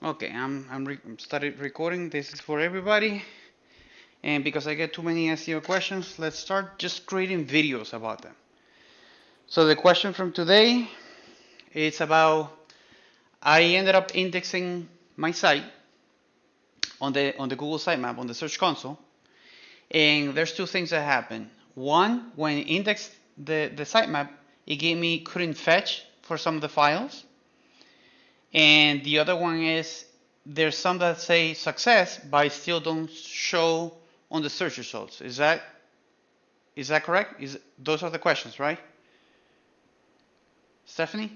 Okay, started recording. This is for everybody, and because I get too many SEO questions, let's start just creating videos about them. So the question from today is about I ended up indexing my site on the Google Sitemap on the Search Console, and there's two things that happen. One, when I indexed the sitemap, it gave me couldn't fetch for some of the files, and the other one is there's some that say success, but still don't show on the search results. Is that correct? Those are the questions, right? Stephanie?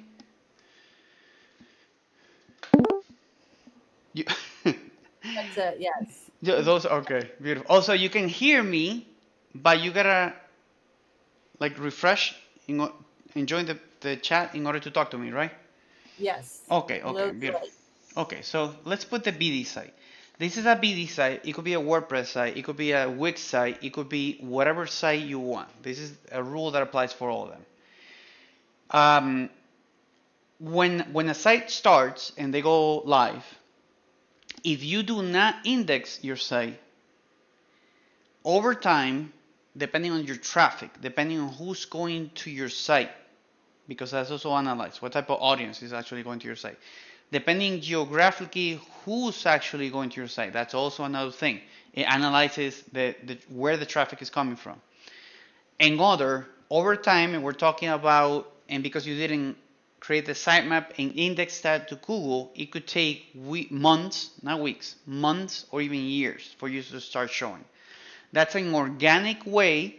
You, That's it, yes. Yeah, those okay, beautiful. Also, you can hear me, but you gotta like refresh and join the chat in order to talk to me, right? Yes. Okay, No okay, beautiful. delay. Okay, so let's put the BD site. This is a BD site. It could be a WordPress site. It could be a Wix site. It could be whatever site you want. This is a rule that applies for all of them. Um, when a site starts and they go live, if you do not index your site over time, depending on your traffic, depending on who's going to your site, because that's also analyzed what type of audience is actually going to your site. Depending geographically, who's actually going to your site, that's also another thing. It analyzes where the traffic is coming from. And over time, and we're talking about, and because you didn't create the sitemap and index that to Google, it could take months, not weeks, months or even years for you to start showing. That's an organic way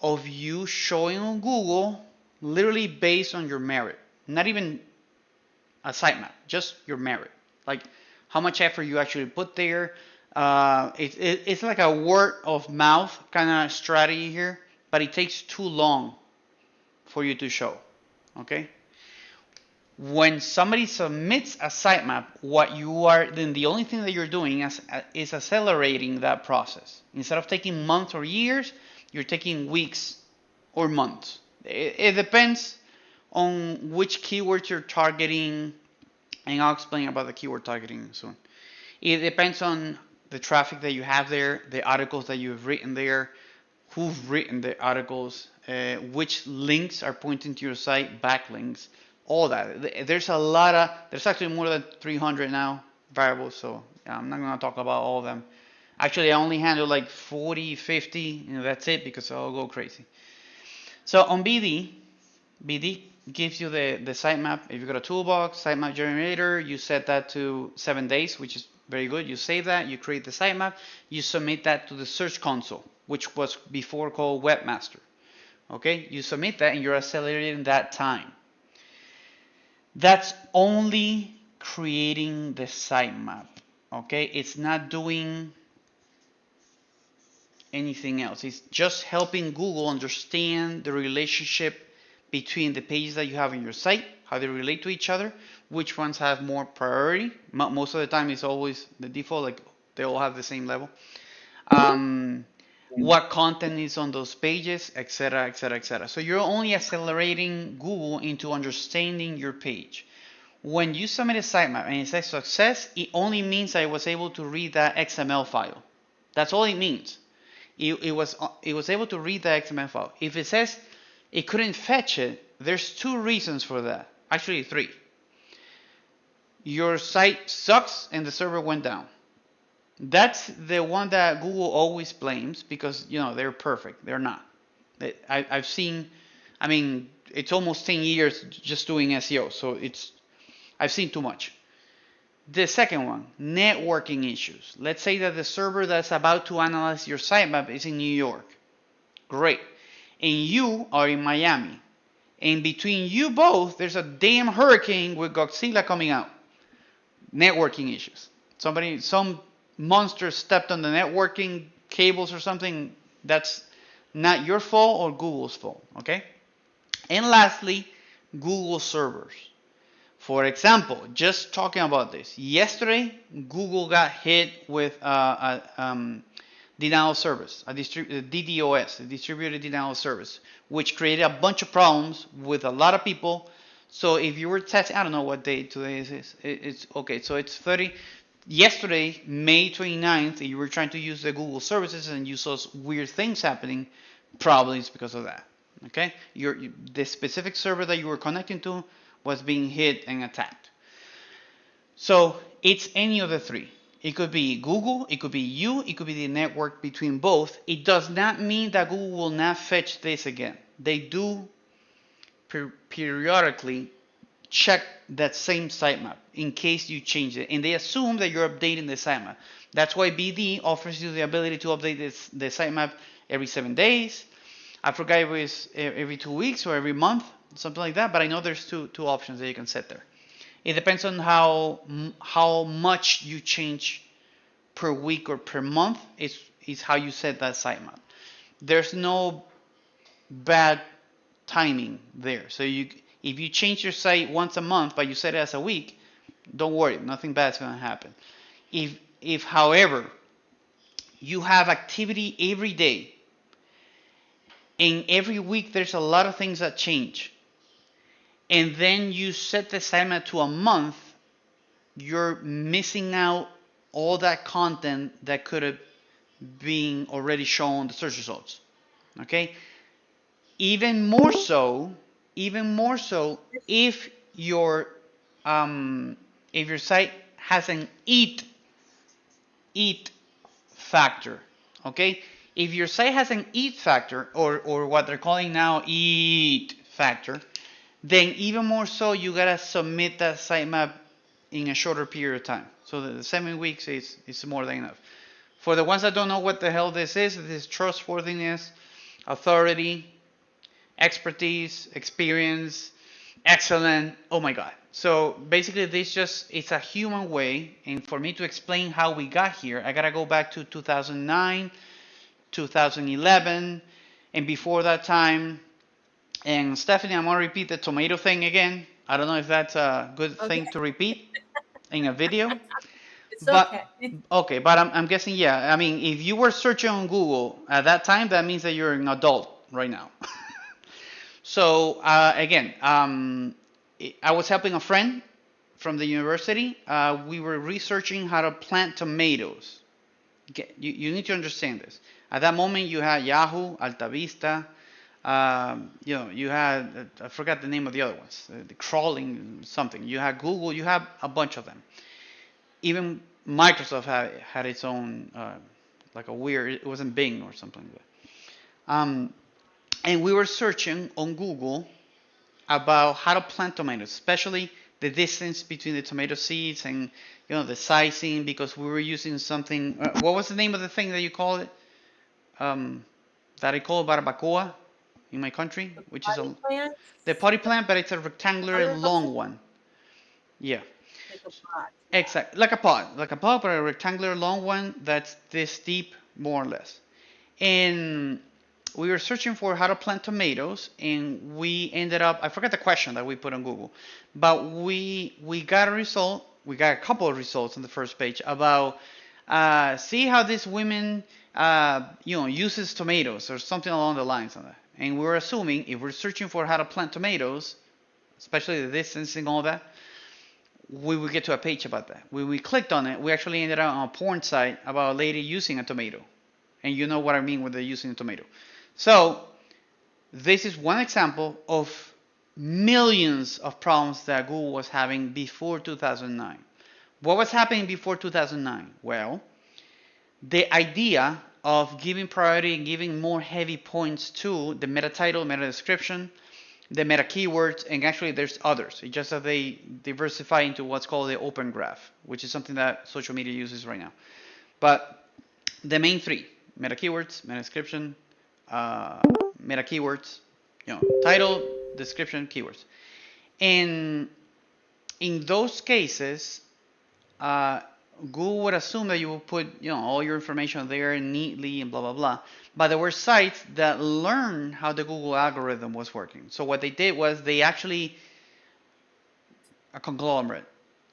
of you showing on Google literally based on your merit. Not even a sitemap, just your merit. Like how much effort you actually put there. It's like a word of mouth kind of strategy here, but it takes too long for you to show. Okay? When somebody submits a sitemap, what you are then the only thing that you're doing is accelerating that process. Instead of taking months or years, you're taking weeks or months. It depends on which keywords you're targeting, and I'll explain about the keyword targeting soon. It depends on the traffic that you have there, the articles that you've written there, who've written the articles, which links are pointing to your site, backlinks, all that. There's actually more than 300 now variables, so I'm not going to talk about all of them. Actually, I only handle like 40, 50, and that's it because I'll go crazy. So on BD gives you the sitemap. If you got a toolbox, sitemap generator, you set that to 7 days, which is very good. You save that, you create the sitemap, you submit that to the Search Console, which was before called Webmaster. Okay, you submit that and you're accelerating that time. That's only creating the sitemap. Okay, it's not doing anything else. It's just helping Google understand the relationship between the pages that you have in your site, how they relate to each other, which ones have more priority. Most of the time, it's always the default, like they all have the same level. Um, what content is on those pages, etc., etc., etc. So you're only accelerating Google into understanding your page. When you submit a sitemap and it says success, it only means I was able to read that XML file. That's all it means. It was able to read the XML file. If it says it couldn't fetch it, there's two reasons for that. Actually, three. Your site sucks and the server went down. That's the one that Google always blames because they're perfect. They're not. I've seen. I mean, it's almost 10 years just doing SEO, so I've seen too much. The second one, networking issues. Let's say that the server that's about to analyze your sitemap is in New York. Great. And you are in Miami. And between you both, there's a damn hurricane with Godzilla coming out. Networking issues. Some monster stepped on the networking cables or something. That's not your fault or Google's fault. Okay? And lastly, Google servers. For example, just talking about this, yesterday Google got hit with denial of service, a DDoS, a distributed denial of service, which created a bunch of problems with a lot of people So if you were testing, I don't know what day today is. It's okay. So it's 30. Yesterday, May 29th, you were trying to use the Google services and you saw weird things happening. Probably it's because of that. Okay, the specific server that you were connecting to was being hit and attacked. So it's any of the three. It could be Google, it could be you, it could be the network between both. It does not mean that Google will not fetch this again. They do periodically check that same sitemap in case you change it, and they assume that you're updating the sitemap. That's why BD offers you the ability to update the sitemap every 7 days. I forgot if it was every 2 weeks or every month, something like that. But I know there's two options that you can set there. It depends on how much you change per week or per month. Is how you set that sitemap. There's no bad timing there. So if you change your site once a month, but you set it as a week, don't worry, nothing bad's gonna happen. If however you have activity every day and every week there's a lot of things that change, and then you set the sitemap to a month, you're missing out all that content that could have been already shown the search results. Okay, even more so, if your if your site has an eat factor. Okay, if your site has an eat factor, or what they're calling now eat factor, then even more so you gotta submit that sitemap in a shorter period of time. So the 7 weeks is more than enough. For the ones that don't know what the hell this is trustworthiness, authority, expertise, experience, excellent. Oh my God. So basically, it's a human way. And for me to explain how we got here, I gotta go back to 2009, 2011, and before that time. And Stephanie, I'm gonna repeat the tomato thing again. I don't know if that's a good Okay. thing to repeat in a video, It's but okay. okay. But I'm guessing, yeah. I mean, if you were searching on Google at that time, that means that you're an adult right now. So again, I was helping a friend from the university. We were researching how to plant tomatoes. You need to understand this. At that moment, you had Yahoo, AltaVista. You had I forgot the name of the other ones. The crawling something. You had Google. You had a bunch of them. Even Microsoft had its own like a weird. It wasn't Bing or something like that. And we were searching on Google about how to plant tomatoes, especially the distance between the tomato seeds and the sizing, because we were using something. What was the name of the thing that you call it? That I call barbacoa in my country, The which is potty plants, the potty plant, but it's a rectangular long greenhouses, one. Yeah, like a pot. Yeah. exactly, like a pot, but a rectangular long one that's this deep, more or less. And we were searching for how to plant tomatoes, and we ended up, I forgot the question that we put on Google, but we got a result. We got a couple of results on the first page about see how this woman uses tomatoes or something along the lines of that. And we were assuming if we're searching for how to plant tomatoes, especially the distance and all that, we would get to a page about that. When we clicked on it, we actually ended up on a porn site about a lady using a tomato. And you know what I mean when they're using a tomato. So this is one example of millions of problems that Google was having before 2009. What was happening before 2009? Well, the idea of giving priority and giving more heavy points to the meta title, meta description, the meta keywords, and actually there's others. It's just that they diversify into what's called the open graph, which is something that social media uses right now. But the main three: meta keywords, meta description, meta keywords, title, description, keywords. And in those cases, uh, Google would assume that you will put all your information there neatly and blah blah blah. But there were sites that learned how the Google algorithm was working. So what they did was they actually a conglomerate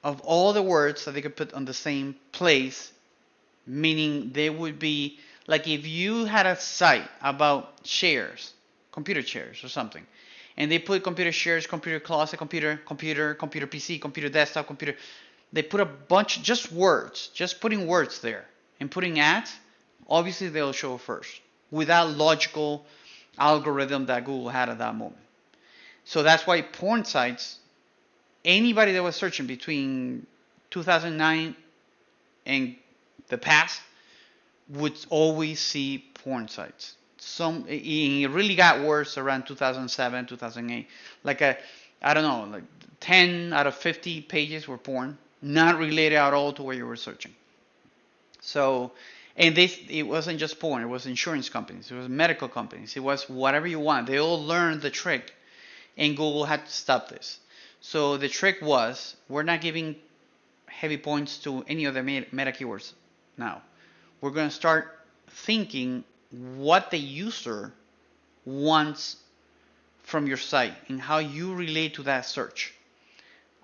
of all the words that they could put on the same place, meaning they would be like if you had a site about chairs, computer chairs or something, and they put computer shares, computer closet, computer PC, computer desktop, computer. They put a bunch, just words, just putting words there and putting ads. Obviously, they'll show first without logical algorithm that Google had at that moment. So that's why porn sites, anybody that was searching between 2009 and the past would always see porn sites. It really got worse around 2007, 2008. Like I don't know, like 10 out of 50 pages were porn, not related at all to where you were searching. So, and it wasn't just porn. It was insurance companies. It was medical companies. It was whatever you want. They all learned the trick, and Google had to stop this. So the trick was, we're not giving heavy points to any of the meta keywords now. We're going to start thinking what the user wants from your site and how you relate to that search.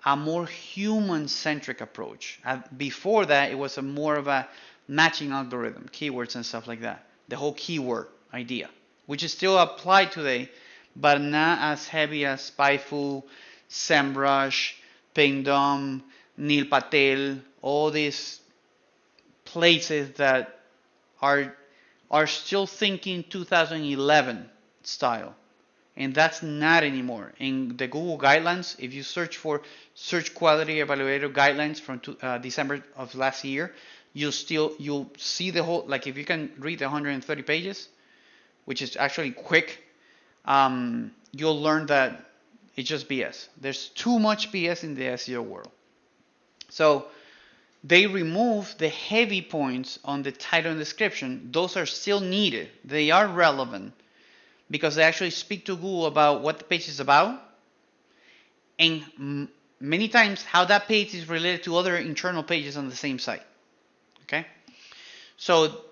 A more human-centric approach. Before that, it was more of a matching algorithm, keywords and stuff like that. The whole keyword idea, which is still applied today, but not as heavy as Spyful, SEMrush, Pingdom, Neil Patel, all these places that are still thinking 2011 style. And that's not anymore. In the Google guidelines, if you search for search quality evaluator guidelines from December of last year, you'll see the whole, like if you can read the 130 pages, which is actually quick, you'll learn that it's just BS. There's too much BS in the SEO world. So they remove the heavy points on the title and description. Those are still needed. They are relevant because they actually speak to Google about what the page is about, and many times how that page is related to other internal pages on the same site. Okay? So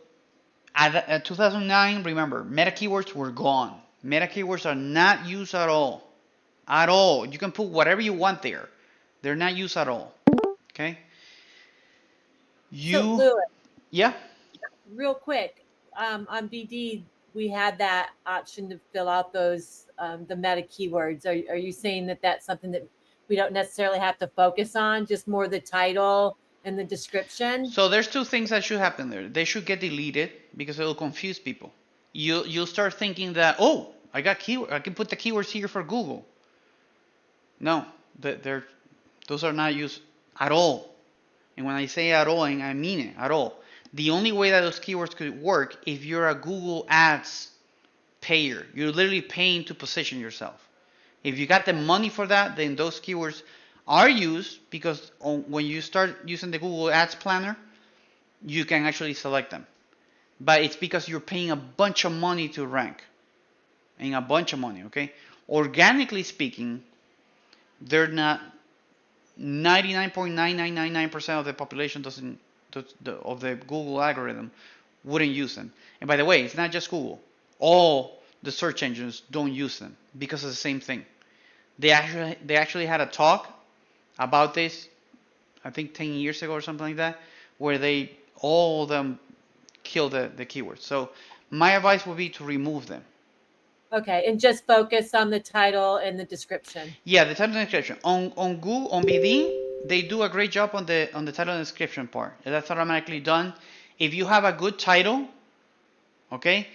at 2009, remember, meta keywords were gone. Meta keywords are not used at all. At all. You can put whatever you want there. They're not used at all. Okay? So, Louis, Yeah? real quick, on BD, we had that option to fill out those, the meta keywords. Are you saying that that's something that we don't necessarily have to focus on, just more the title and the description? So there's two things that should happen there. They should get deleted because it will confuse people. You'll start thinking that, oh, I can put the keywords here for Google. No, those are not used at all. And when I say at all, I mean it, at all. The only way that those keywords could work if you're a Google Ads payer. You're literally paying to position yourself. If you got the money for that, then those keywords are used because when you start using the Google Ads Planner, you can actually select them. But it's because you're paying a bunch of money to rank. And a bunch of money, okay? Organically speaking, they're not 99.9999% of the population of the Google algorithm wouldn't use them. And by the way, it's not just Google. All the search engines don't use them because of the same thing. They actually had a talk about this, I think 10 years ago or something like that, where all of them killed the keywords. So my advice would be to remove them. Okay, and just focus on the title and the description. Yeah, the title and description. On Google, on BD, they do a great job on the title and description part. That's automatically done. If you have a good title, okay,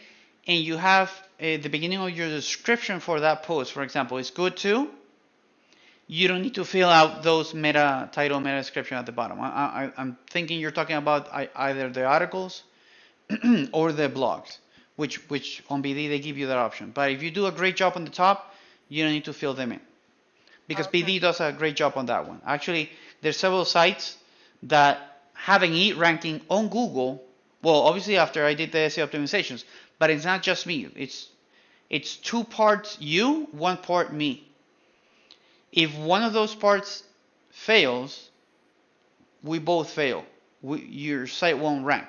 and you have the beginning of your description for that post, for example, is good too, you don't need to fill out those meta title, meta description at the bottom. I'm thinking you're talking about either the articles or the blogs, which on BD they give you that option. But if you do a great job on the top, you don't need to fill them in, because BD does a great job on that one. Actually, there's several sites that have an E ranking on Google. Well, obviously after I did the SEO optimizations, but it's not just me. It's two parts you, one part me. If one of those parts fails, we both fail. Your site won't rank.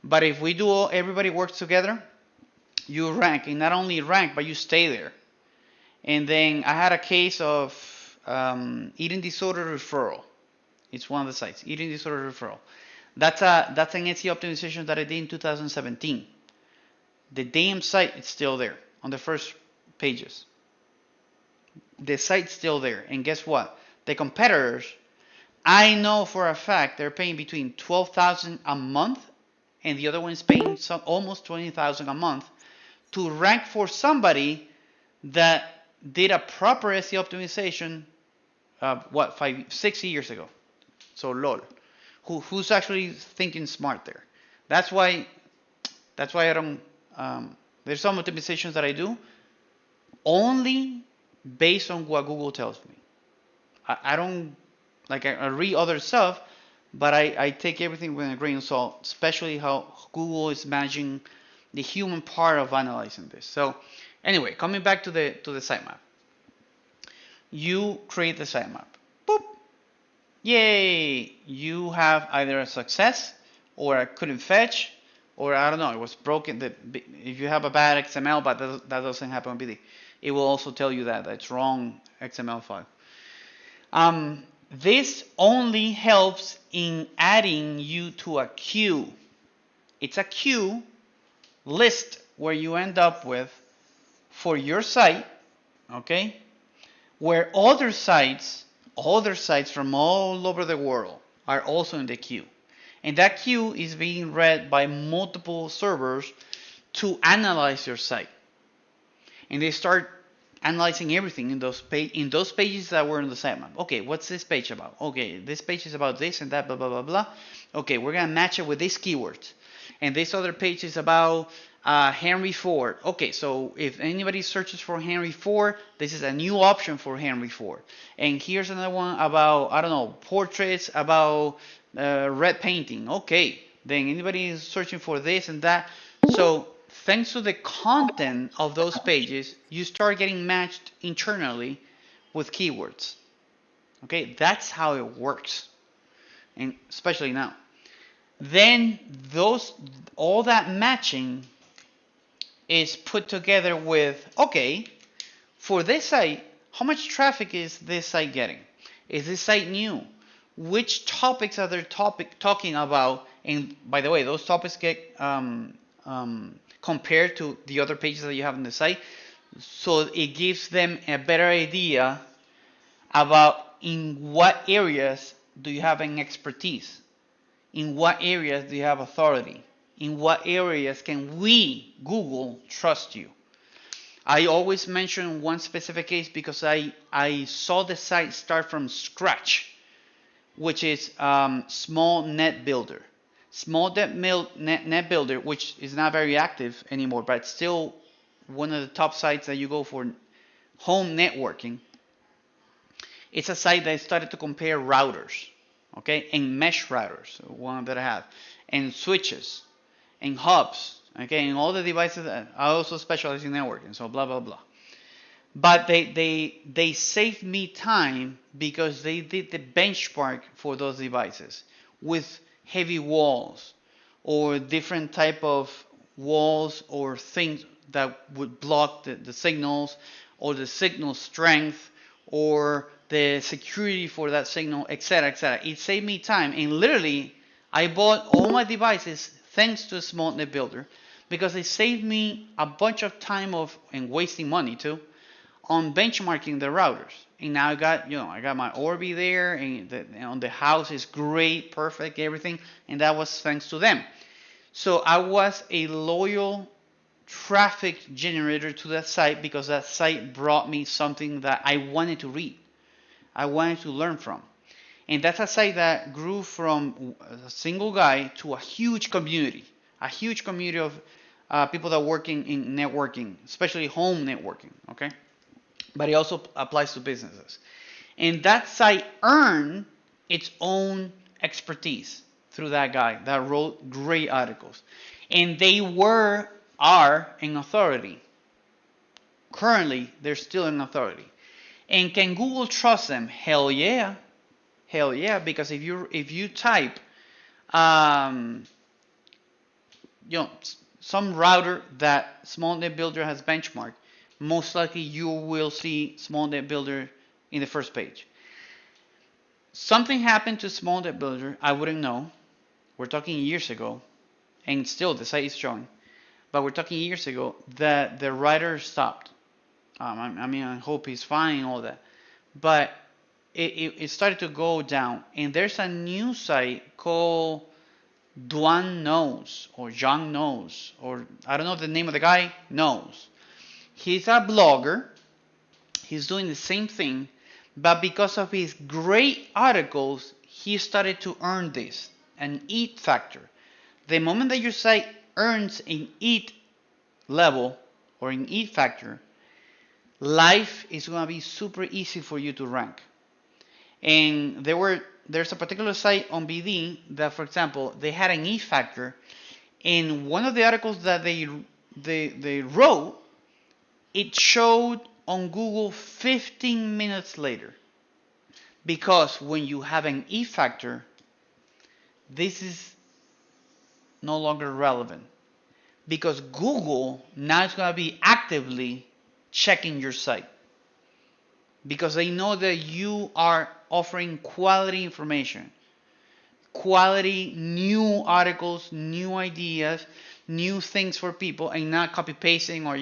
But if everybody works together, you rank, and not only rank, but you stay there. And then I had a case of eating disorder referral. It's one of the sites, eating disorder referral. That's an SEO optimization that I did in 2017. The damn site is still there on the first pages. the site's still there. And guess what? The competitors, I know for a fact they're paying between 12,000 a month, and the other one is paying almost 20,000 a month to rank for somebody that did a proper SEO optimization, what, 6 years ago. So lol, who's actually thinking smart there? That's why I don't. There's some optimizations that I do only based on what Google tells me. I don't like I read other stuff, but I take everything with a grain of salt, especially how Google is managing the human part of analyzing this. So anyway, coming back to the sitemap. You create the sitemap. Boop. Yay! You have either a success or I couldn't fetch, or I don't know, it was broken. If you have a bad XML, but that doesn't happen on BD, it will also tell you that it's wrong XML file. This only helps in adding you to a queue. It's a queue list where you end up with for your site, okay, where other sites from all over the world are also in the queue. And that queue is being read by multiple servers to analyze your site. And they start analyzing everything in those pages that were in the sitemap. Okay, what's this page about? Okay, this page is about this and that, blah, blah, blah, blah. Okay, we're going to match it with these keywords. And this other page is about Henry Ford. Okay, so if anybody searches for Henry Ford, this is a new option for Henry Ford. And here's another one about, I don't know, portraits, about red painting. Okay, then anybody is searching for this and that. So thanks to the content of those pages, you start getting matched internally with keywords. Okay, that's how it works, and especially now. Then all that matching is put together with, okay, for this site, how much traffic is this site getting? Is this site new? Which topics are they talking about? And by the way, those topics get compared to the other pages that you have on the site, so it gives them a better idea about in what areas do you have an expertise, in what areas do you have authority, in what areas can we, Google, trust you. I always mention one specific case because I saw the site start from scratch, which is Small Net Builder. Small Net Builder, which is not very active anymore, but it's still one of the top sites that you go for home networking. It's a site that started to compare routers, okay, and mesh routers, one that I have, and switches, and hubs, okay, and all the devices. I also specialize in networking, so blah, blah, blah. But they saved me time because they did the benchmark for those devices with heavy walls or different type of walls or things that would block the signals, or the signal strength, or the security for that signal, etc., etc. It saved me time, and literally I bought all my devices thanks to a Small Net Builder, because it saved me a bunch of time and wasting money too on benchmarking the routers. And now I got my Orbi there, and the house is great, perfect, everything, and that was thanks to them. So I was a loyal traffic generator to that site because that site brought me something that I wanted to read, I wanted to learn from. And that's a site that grew from a single guy to a huge community of people that work in networking, especially home networking, okay? But it also applies to businesses. And that site earned its own expertise through that guy that wrote great articles. And they are in authority. Currently, they're still in authority. And can Google trust them? Hell yeah. Hell yeah, because if you type some router that Small Net Builder has benchmarked, most likely you will see Small Net Builder in the first page. Something happened to Small Net Builder, I wouldn't know. We're talking years ago, and still the site is showing, but we're talking years ago that the writer stopped. I mean, I hope he's fine and all that. But it started to go down. And there's a new site called Duan Knows or John Knows, or I don't know the name of the guy, Knows. He's a blogger. He's doing the same thing, but because of his great articles, he started to earn this an EAT factor. The moment that your site earns an EAT level or an EAT factor, life is going to be super easy for you to rank. And there's a particular site on BD that, for example, they had an EAT factor, and one of the articles that they wrote, it showed on Google 15 minutes later. Because when you have an E factor, this is no longer relevant. Because Google now is going to be actively checking your site. Because they know that you are offering quality information, quality new articles, new ideas, new things for people, and not copy pasting or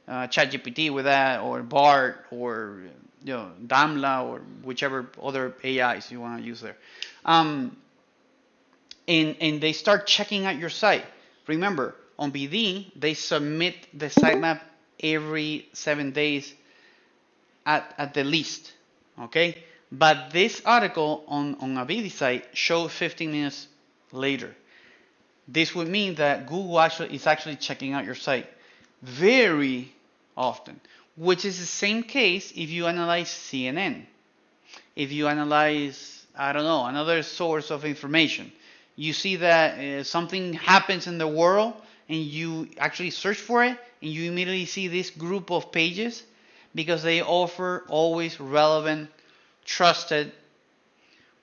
ChatGPT with that, or Bart, or Damla, or whichever other AIs you want to use there. And they start checking out your site. Remember, on BD, they submit the sitemap every 7 days at the least. Okay? But this article on a BD site showed 15 minutes later. This would mean that Google is actually checking out your site very often, which is the same case if you analyze CNN. If you analyze, I don't know, another source of information, you see that something happens in the world and you actually search for it and you immediately see this group of pages because they offer always relevant, trusted,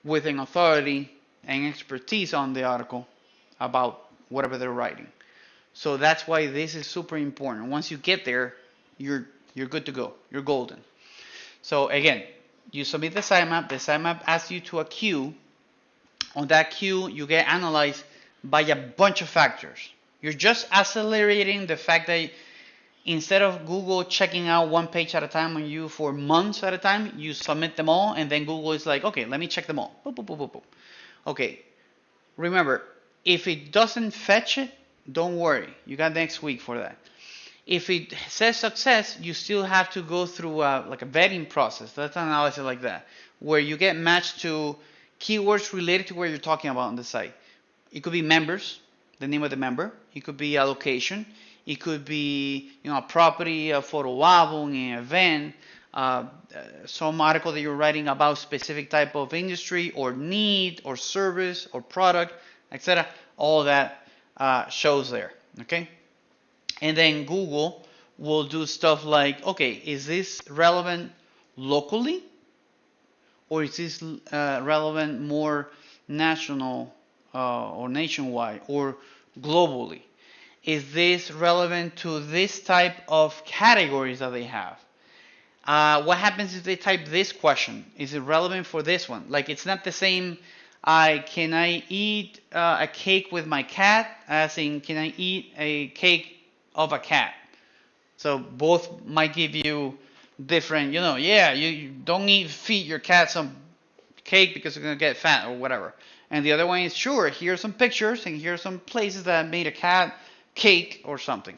with an authority and expertise on the article about whatever they're writing. So that's why this is super important. Once you get there, you're good to go. You're golden. So again, you submit the sitemap. The sitemap asks you to a queue. On that queue, you get analyzed by a bunch of factors. You're just accelerating the fact that instead of Google checking out one page at a time on you for months at a time, you submit them all, and then Google is like, okay, let me check them all. Boop, boop, boop, boop, boop. Okay, remember, if it doesn't fetch it, don't worry. You got next week for that. If it says success, you still have to go through like a vetting process. That's an analysis like that, where you get matched to keywords related to what you're talking about on the site. It could be members, the name of the member. It could be a location. It could be a property, a photo album, an event, some article that you're writing about specific type of industry or need or service or product, etc. All that shows there. Okay. And then Google will do stuff like, okay, is this relevant locally? Or is this relevant more national or nationwide or globally? Is this relevant to this type of categories that they have? What happens if they type this question? Is it relevant for this one? Like, it's not the same, can I eat a cake with my cat, as in, can I eat a cake of a cat? So both might give you different, you don't feed your cat some cake because you're going to get fat or whatever. And the other one is, sure, here's some pictures and here's some places that made a cat cake or something.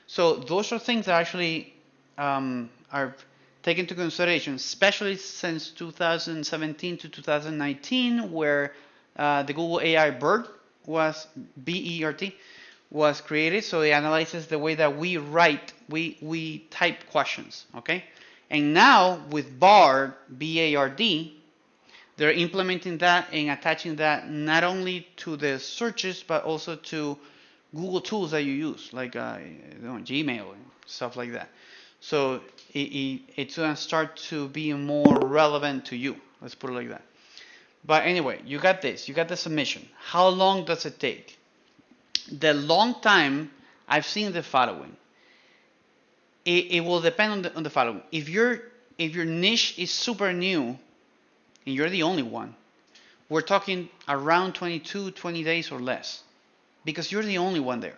So those are things that actually are taken into consideration, especially since 2017 to 2019, where the Google AI BERT was BERT was created. So it analyzes the way that we write, we type questions. Okay, and now with BARD, BARD, they're implementing that and attaching that not only to the searches but also to Google tools that you use, like Gmail and stuff like that. So it's going to start to be more relevant to you. Let's put it like that. But anyway, you got this. You got the submission. How long does it take? The long time, I've seen the following. It will depend on the following. If your niche is super new and you're the only one, we're talking around 20 days or less. Because you're the only one there.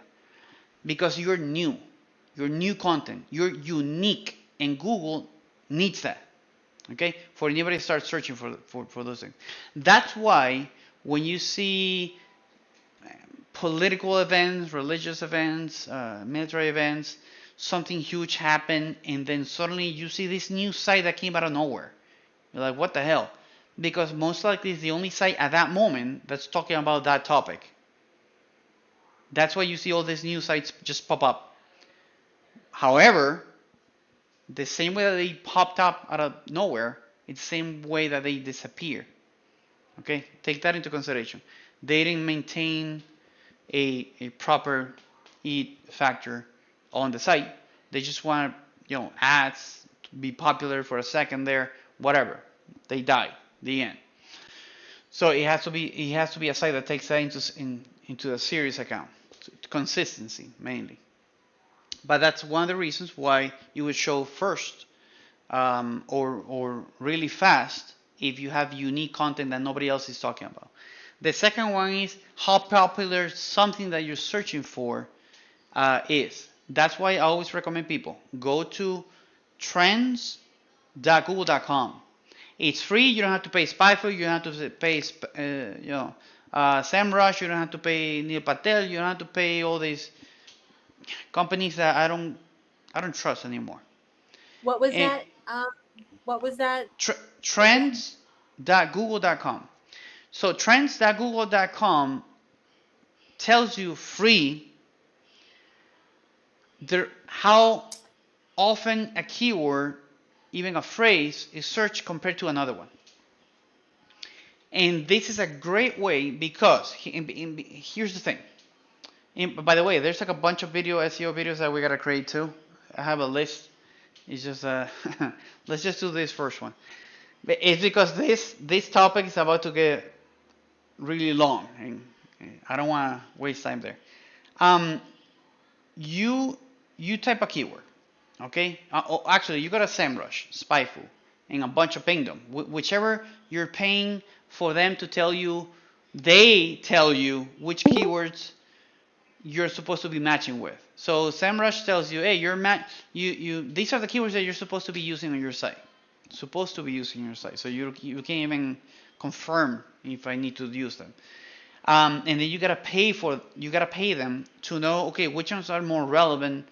Because you're new. You're new content. You're unique. and Google needs that. Okay, for anybody to start searching for those things. That's why when you see political events, religious events, military events, something huge happen, and then suddenly you see this new site that came out of nowhere. You're like, what the hell? Because most likely it's the only site at that moment that's talking about that topic. That's why you see all these new sites just pop up. However, the same way that they popped up out of nowhere, it's the same way that they disappear. Okay, take that into consideration. They didn't maintain a proper EAT factor on the site. They just want ads to be popular for a second there, whatever. They die. The end. So it has to be a site that takes that into a serious account. Consistency mainly. But that's one of the reasons why you would show first or really fast if you have unique content that nobody else is talking about. The second one is how popular something that you're searching for is. That's why I always recommend people go to trends.google.com. It's free. You don't have to pay SpyFu. You don't have to pay SEMrush. You don't have to pay Neil Patel. You don't have to pay all these companies that I don't trust anymore. What was And that? What was that again? trends.google.com. So trends.google.com tells you free how often a keyword, even a phrase, is searched compared to another one. And this is a great way because here's the thing. By the way, there's like a bunch of SEO videos that we gotta create too. I have a list. It's just let's just do this first one. It's because this topic is about to get really long, and I don't want to waste time there. Um, you you type a keyword, okay? Actually, you got a SEMrush, SpyFu, and a bunch of Pingdom, whichever you're paying for them to tell you. They tell you which keywords you're supposed to be matching with. So SEMrush tells you, hey, these are the keywords that you're supposed to be using on your site. Supposed to be using on your site. So you can't even confirm if I need to use them. And then you gotta pay them to know, okay, which ones are more relevant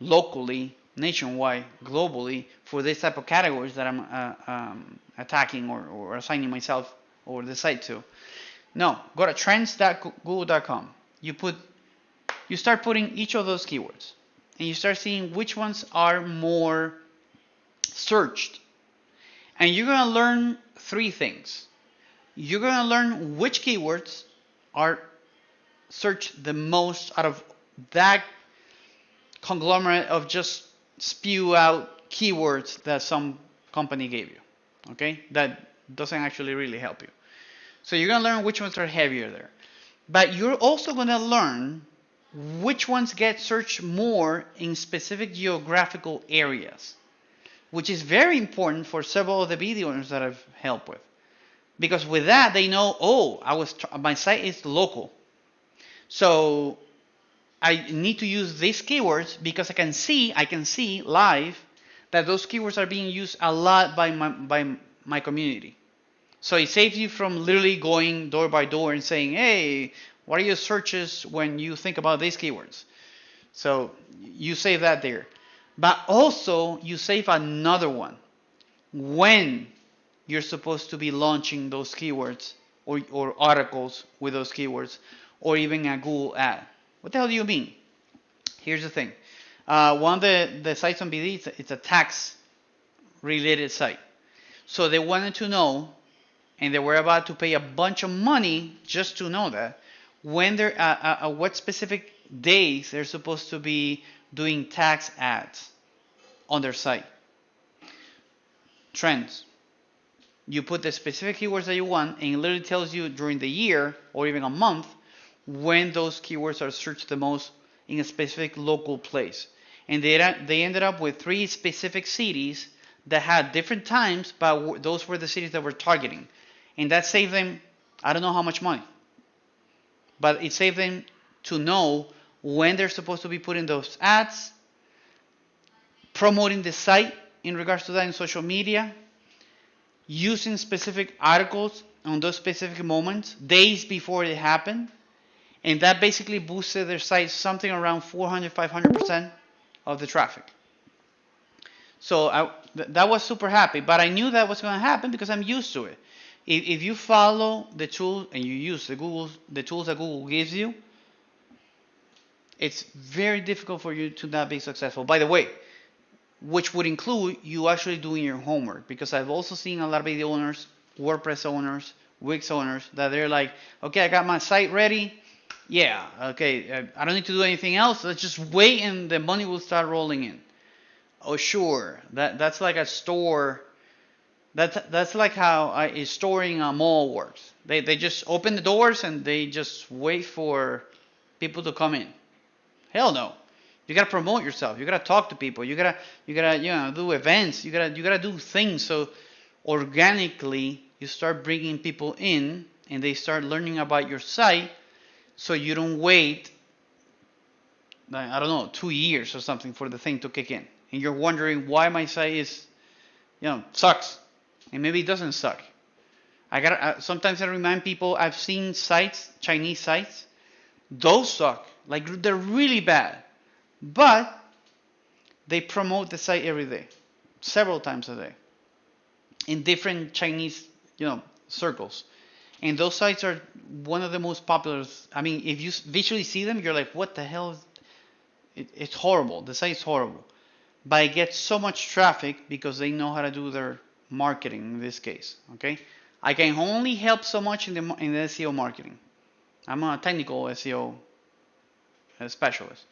locally, nationwide, globally for this type of categories that I'm attacking or assigning myself or the site to. No, go to trends.google.com. You start putting each of those keywords, and you start seeing which ones are more searched. And you're gonna learn three things. You're gonna learn which keywords are searched the most out of that conglomerate of just spew out keywords that some company gave you. Okay? That doesn't actually really help you. So you're gonna learn which ones are heavier there. But you're also gonna learn which ones get searched more in specific geographical areas, which is very important for several of the video owners that I've helped with. Because with that, they know, my site is local. So I need to use these keywords because I can see live that those keywords are being used a lot by my community. So it saves you from literally going door by door and saying, hey, what are your searches when you think about these keywords? So you save that there. But also you save another one. When you're supposed to be launching those keywords or articles with those keywords or even a Google ad. What the hell do you mean? Here's the thing. One of the sites on BD, it's a tax related site. So they wanted to know, and they were about to pay a bunch of money just to know that, when they're what specific days they're supposed to be doing tax ads on their site. Trends. You put the specific keywords that you want, and it literally tells you during the year or even a month when those keywords are searched the most in a specific local place. And they ended up with 3 specific cities that had different times, but those were the cities that were targeting. And that saved them, I don't know how much money, but it saved them to know when they're supposed to be putting those ads, promoting the site in regards to that in social media, using specific articles on those specific moments, days before it happened, and that basically boosted their site something around 400, 500% of the traffic. So that was super happy, but I knew that was going to happen because I'm used to it. If you follow the tools and you use the tools that Google gives you, it's very difficult for you to not be successful. By the way, which would include you actually doing your homework, because I've also seen a lot of video owners, WordPress owners, Wix owners that they're like, okay, I got my site ready. Yeah, okay, I don't need to do anything else. Let's just wait and the money will start rolling in. Oh, sure. That's like a store. That's like how a store in a mall works. They just open the doors and they just wait for people to come in. Hell no. You gotta promote yourself. You gotta talk to people. You gotta do events. You gotta do things so organically you start bringing people in and they start learning about your site. So you don't wait, I don't know, 2 years or something for the thing to kick in, and you're wondering why my site is, sucks, and maybe it doesn't suck. Sometimes I remind people I've seen sites, Chinese sites, those suck, like they're really bad, but they promote the site every day, several times a day, in different Chinese, circles. And those sites are one of the most popular. I mean, if you visually see them, you're like, what the hell is it's horrible. The site's horrible. But it gets so much traffic because they know how to do their marketing in this case. Okay? I can only help so much in the SEO marketing. I'm a technical SEO specialist.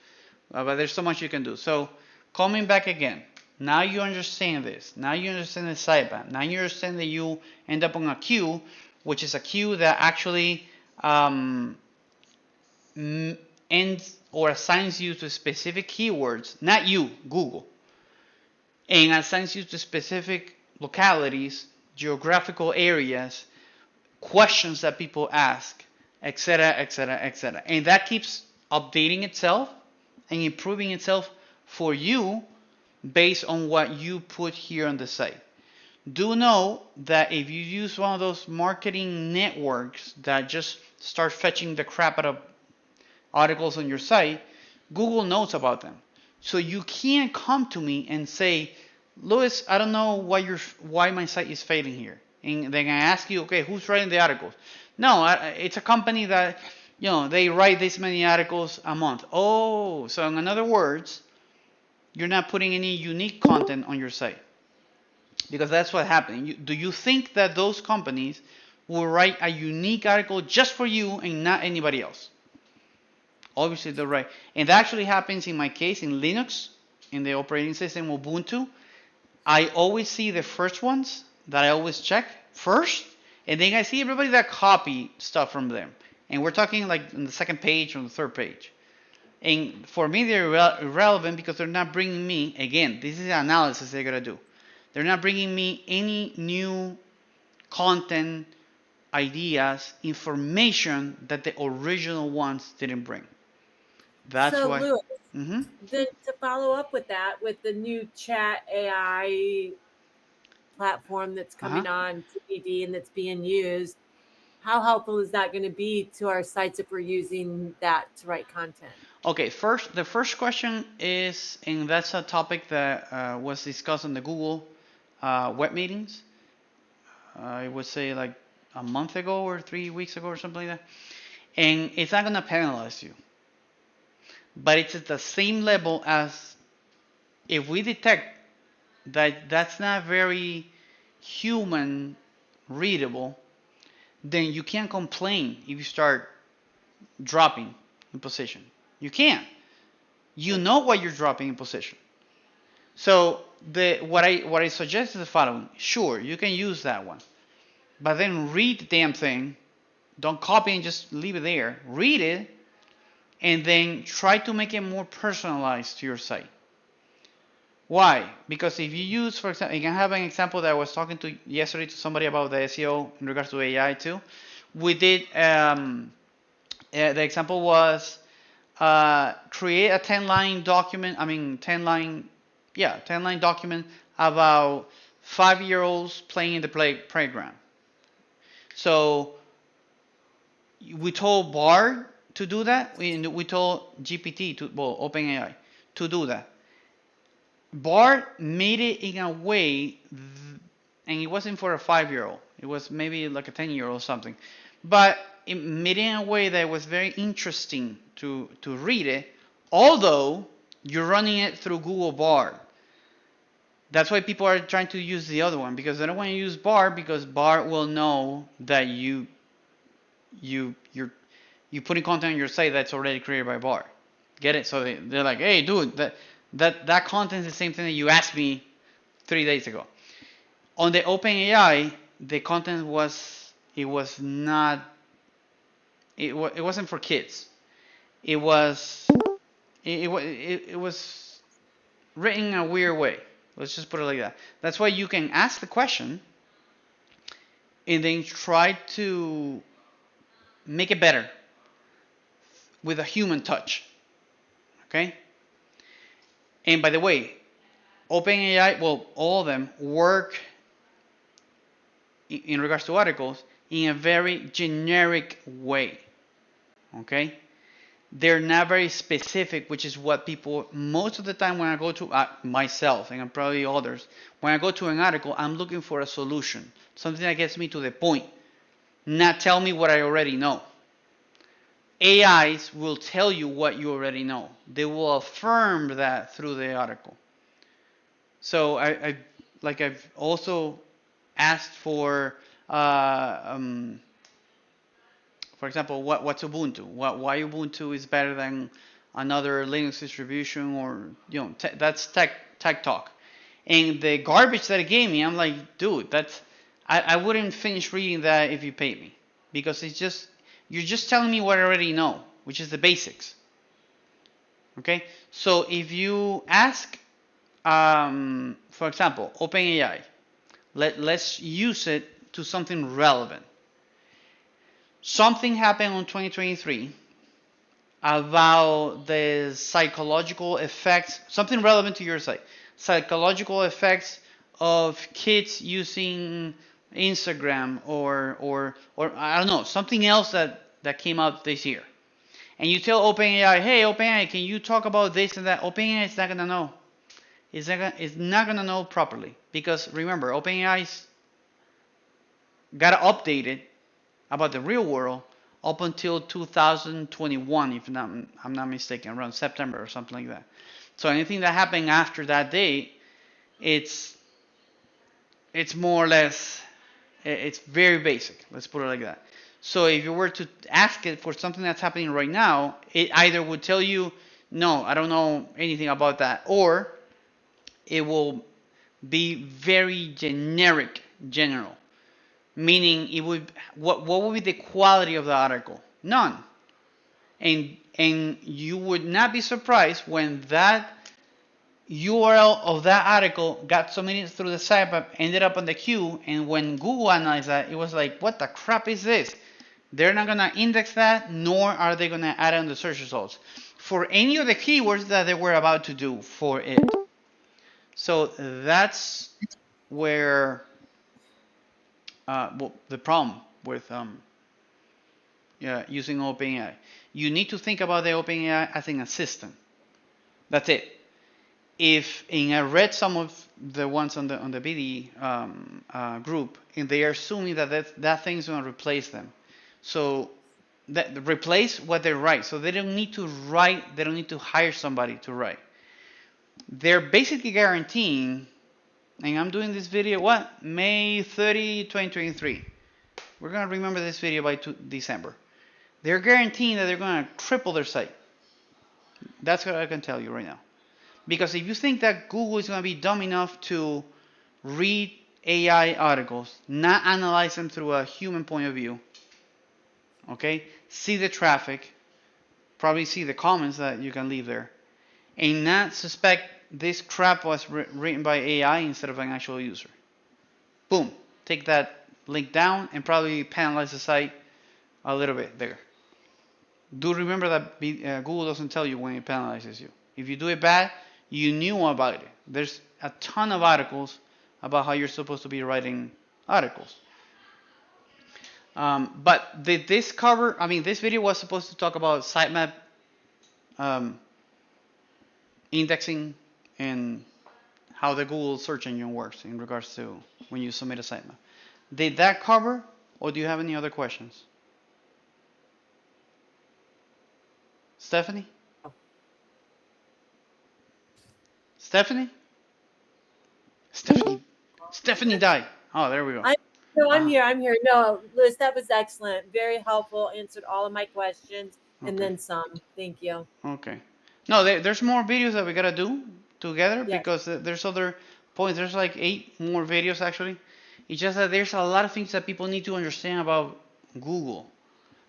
But there's so much you can do. So, coming back again, now you understand this. Now you understand the sitemap. Now you understand that you end up on a queue, which is a queue that actually ends or assigns you to specific keywords, not you, Google, and assigns you to specific localities, geographical areas, questions that people ask, etc., etc., etc. And that keeps updating itself and improving itself for you based on what you put here on the site. Do know that if you use one of those marketing networks that just start fetching the crap out of articles on your site, Google knows about them. So you can't come to me and say, Louis, I don't know why my site is failing here. And then I ask you, okay, who's writing the articles? No, it's a company that, they write this many articles a month. Oh, so in other words, you're not putting any unique content on your site. Because that's what happened. Do you think that those companies will write a unique article just for you and not anybody else? Obviously, they're right. And that actually happens in my case in Linux, in the operating system Ubuntu. I always see the first ones that I always check first, and then I see everybody that copy stuff from them. And we're talking like on the second page or the third page. And for me, they're irrelevant because they're not bringing me, again, this is the analysis they're going to do. They're not bringing me any new content, ideas, information that the original ones didn't bring. That's so why. Louis, Mm-hmm. then to follow up with that, with the new chat AI platform that's coming on TPD and that's being used, how helpful is that going to be to our sites if we're using that to write content? Okay, the first question is, and that's a topic that was discussed in the Google web meetings. I would say like a month ago or 3 weeks ago or something like that. And it's not going to penalize you. But it's at the same level as if we detect that that's not very human readable, then you can't complain if you start dropping in position. You can't. You know why you're dropping in position. So what I suggest is the following. Sure, you can use that one, but then read the damn thing. Don't copy and just leave it there. Read it, and then try to make it more personalized to your site. Why? Because if you use, for example, I can have an example that I was talking to yesterday to somebody about the SEO in regards to AI too. We did, the example was create a 10-line document, 10-line document about 5-year-olds playing in the playground. So we told Bard to do that. We told GPT well, OpenAI to do that. Bard made it in a way, and it wasn't for a 5-year-old. It was maybe like a 10-year-old or something. But it made it in a way that was very interesting to read it, although you're running it through Google Bard. That's why people are trying to use the other one, because they don't want to use Bard, because Bard will know that you're putting content on your site that's already created by Bard. Get it? So they're like, hey, dude, that content is the same thing that you asked me 3 days ago. On the OpenAI, the content wasn't for kids. It was written in a weird way. Let's just put it like that. That's why you can ask the question and then try to make it better with a human touch. Okay? And by the way, OpenAI, well, all of them work in regards to articles in a very generic way. Okay? They're not very specific, which is what people, most of the time when I go to myself, and probably others, when I go to an article, I'm looking for a solution, something that gets me to the point, not tell me what I already know. AIs will tell you what you already know. They will affirm that through the article. So I've also asked for example, what's Ubuntu? Why Ubuntu is better than another Linux distribution, or that's tech talk. And the garbage that it gave me, I'm like, dude, I wouldn't finish reading that if you paid me, because you're just telling me what I already know, which is the basics. Okay, so if you ask, for example, OpenAI, let's use it to something relevant. Something happened in 2023 about the psychological effects, something relevant to your site, psychological effects of kids using Instagram or I don't know, something else that came out this year. And you tell OpenAI, hey, OpenAI, can you talk about this and that? OpenAI is not going to know. It's not going to know properly, because remember, OpenAI's got updated about the real world up until 2021, if I'm not mistaken, around September or something like that. So anything that happened after that date, it's more or less, it's very basic. Let's put it like that. So if you were to ask it for something that's happening right now, it either would tell you, no, I don't know anything about that, or it will be very general. Meaning, it would what would be the quality of the article? None. And you would not be surprised when that URL of that article got submitted through the Sitemap, ended up on the queue, and when Google analyzed that, it was like, what the crap is this? They're not gonna index that, nor are they gonna add it on the search results for any of the keywords that they were about to do for it. So that's where the problem with using OpenAI. You need to think about the OpenAI as an assistant. That's it. I read some of the ones on the BD group, and they are assuming that thing is going to replace them. So that replace what they write. So they don't need to write. They don't need to hire somebody to write. They're basically guaranteeing. And I'm doing this video, May 30, 2023. We're going to remember this video by December. They're guaranteeing that they're going to triple their site. That's what I can tell you right now. Because if you think that Google is going to be dumb enough to read AI articles, not analyze them through a human point of view, okay, see the traffic, probably see the comments that you can leave there, and not suspect this crap was written by AI instead of an actual user. Boom. Take that link down and probably penalize the site a little bit there. Do remember that Google doesn't tell you when it penalizes you. If you do it bad, you knew about it. There's a ton of articles about how you're supposed to be writing articles. But did this cover? I mean, this video was supposed to talk about sitemap um, indexing and how the Google search engine works in regards to when you submit a sitemap. Did that cover, or do you have any other questions? Stephanie? Stephanie? Stephanie? Stephanie died. Oh, there we go. I'm here. I'm here. No, Liz, that was excellent. Very helpful. Answered all of my questions and Okay. then some. Thank you. Okay. No, there's more videos that we gotta do together Yes. because there's other points. There's like 8 more videos actually. It's just that there's a lot of things that people need to understand about Google,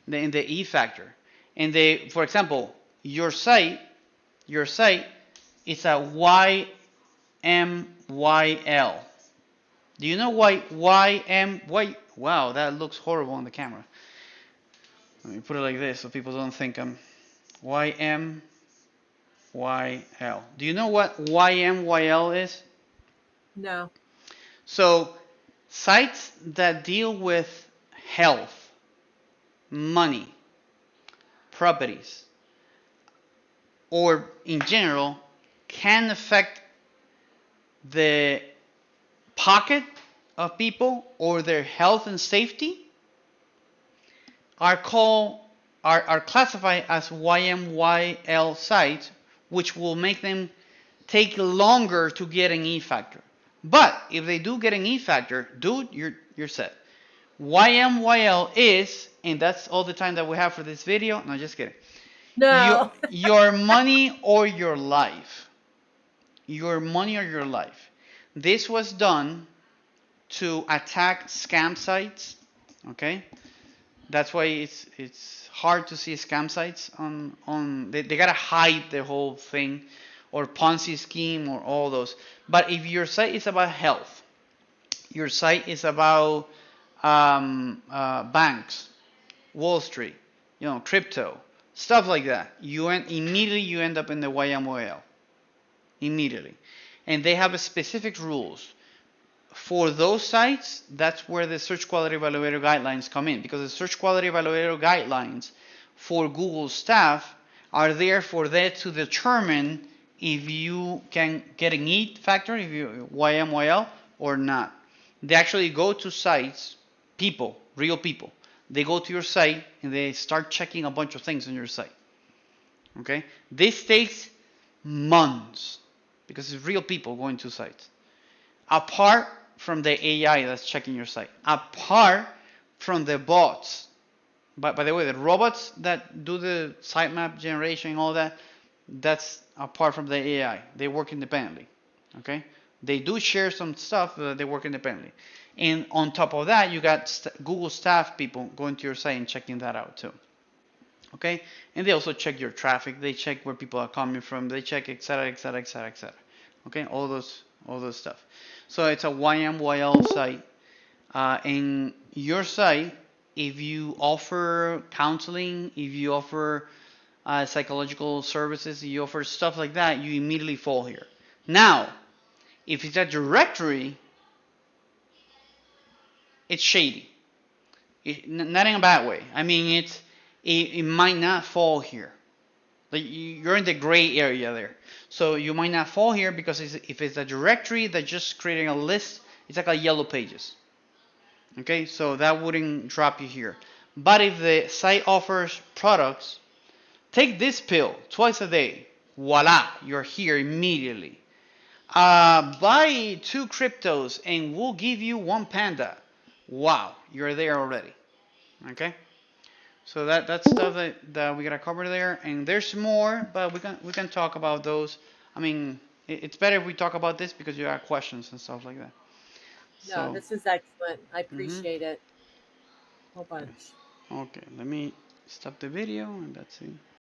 the E factor, and for example, your site is a YMYL. Do you know why why? Wow, that looks horrible on the camera. Let me put it like this so people don't think I'm YMYL. Do you know what YMYL is? No. So, sites that deal with health, money, properties, or in general, can affect the pocket of people or their health and safety are called are classified as YMYL sites, which will make them take longer to get an E factor. But if they do get an E factor, dude, you're set. YMYL is, and that's all the time that we have for this video. No, just kidding. No. Your money or your life. Your money or your life. This was done to attack scam sites. Okay, that's why it's hard to see scam sites on they gotta hide the whole thing, or Ponzi scheme or all those. But if your site is about health, your site is about banks, Wall Street, crypto, stuff like that, immediately you end up in the YMYL immediately, and they have a specific rules for those sites. That's where the search quality evaluator guidelines come in, because the search quality evaluator guidelines for Google staff are there for them to determine if you can get an E factor, if you YMYL or not. They actually go to sites, people, real people. They go to your site and they start checking a bunch of things on your site. Okay? This takes months because it's real people going to sites. Apart from the AI that's checking your site, apart from the bots. By the way, the robots that do the sitemap generation and all that, that's apart from the AI. They work independently. Okay? They do share some stuff, but they work independently. And on top of that, you got Google staff people going to your site and checking that out too. Okay? And they also check your traffic. They check where people are coming from. They check etc. etc. etc. etc. Okay? All those stuff. So it's a YMYL site. And your site, if you offer counseling, if you offer psychological services, if you offer stuff like that, you immediately fall here. Now, if it's a directory, it's shady. Not in a bad way. I mean, it might not fall here. Like, you're in the gray area there. So you might not fall here because if it's a directory that's just creating a list, it's like a yellow pages. Okay, so that wouldn't drop you here. But if the site offers products, take this pill twice a day. Voila, you're here immediately. Buy 2 cryptos and we'll give you 1 panda. Wow, you're there already. Okay, so that's stuff that we gotta cover there, and there's more, but we can talk about those. I mean, it's better if we talk about this because you have questions and stuff like that. No, So, this is excellent. I mhm. appreciate it. A whole Okay. bunch. Okay, let me stop the video and that's it.